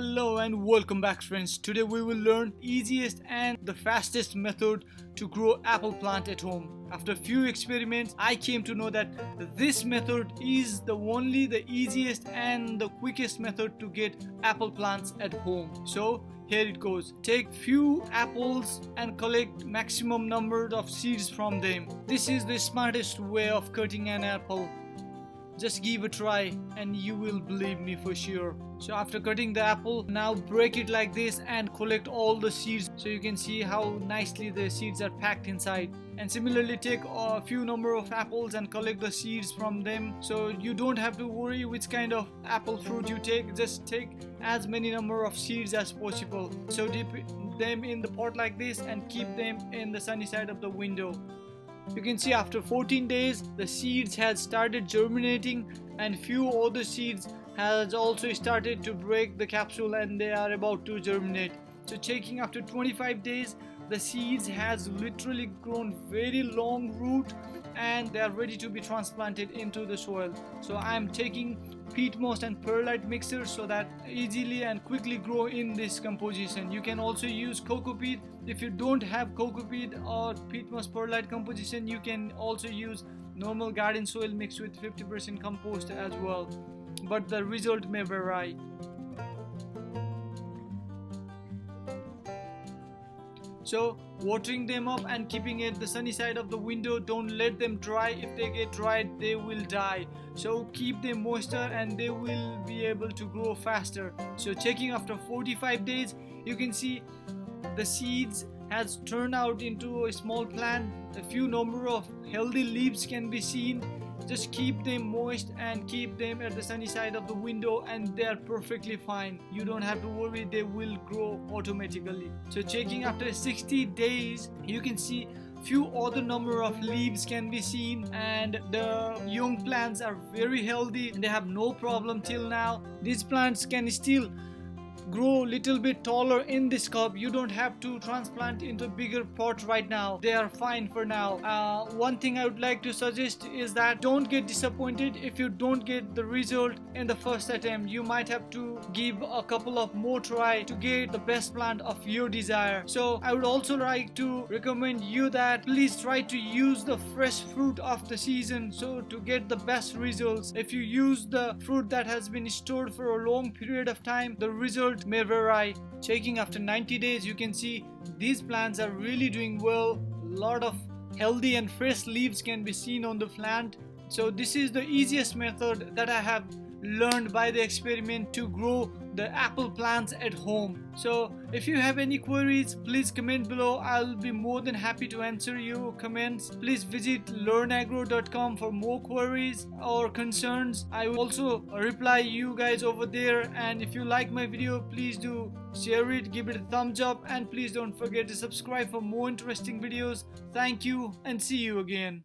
Hello and welcome back, friends. Today we will learn easiest and the fastest method to grow apple plant at home. After a few experiments, I came to know that this method is the easiest and the quickest method to get apple plants at home. So here it goes. Take few apples and collect maximum number of seeds from them. This is the smartest way of cutting an apple. Just give a try and you will believe me for sure. So after cutting the apple, now break it like this and collect all the seeds, so you can see how nicely the seeds are packed inside. And similarly take a few number of apples and collect the seeds from them, so you don't have to worry which kind of apple fruit you take. Just take as many number of seeds as possible. So dip them in the pot like this and keep them in the sunny side of the window. You can see after 14 days the seeds has started germinating and few other seeds has also started to break the capsule and they are about to germinate. So checking after 25 days, the seeds has literally grown very long root and they are ready to be transplanted into the soil. So I am taking peat moss and perlite mixture so that easily and quickly grow in this composition. You can also use coco peat. If you don't have coco peat or peat moss perlite composition, you can also use normal garden soil mixed with 50% compost as well, but the result may vary. So watering them up and keeping it the sunny side of the window. Don't let them dry. If they get dried, they will die. So keep them moister and they will be able to grow faster. So checking after 45 days, you can see the seeds has turned out into a small plant. A few number of healthy leaves can be seen. Just keep them moist and keep them at the sunny side of the window and they are perfectly fine. You don't have to worry, they will grow automatically. So checking after 60 days, you can see few other number of leaves can be seen and the young plants are very healthy and they have no problem till now. These plants can still grow little bit taller in this cup. You don't have to transplant into bigger pot right now. They are fine for now. One thing I would like to suggest is that don't get disappointed if you don't get the result in the first attempt. You might have to give a couple of more try to get the best plant of your desire. So I would also like to recommend you that please try to use the fresh fruit of the season, so to get the best results. If you use the fruit that has been stored for a long period of time, the result may vary. Checking after 90 days, you can see these plants are really doing well. A lot of healthy and fresh leaves can be seen on the plant. So this is the easiest method that I have learned by the experiment to grow the apple plants at home. So if you have any queries, please comment below. I'll be more than happy to answer your comments. Please visit learnagro.com for more queries or concerns. I will also reply you guys over there, and if you like my video, please do share it, give it a thumbs up, and please don't forget to subscribe for more interesting videos. Thank you and see you again.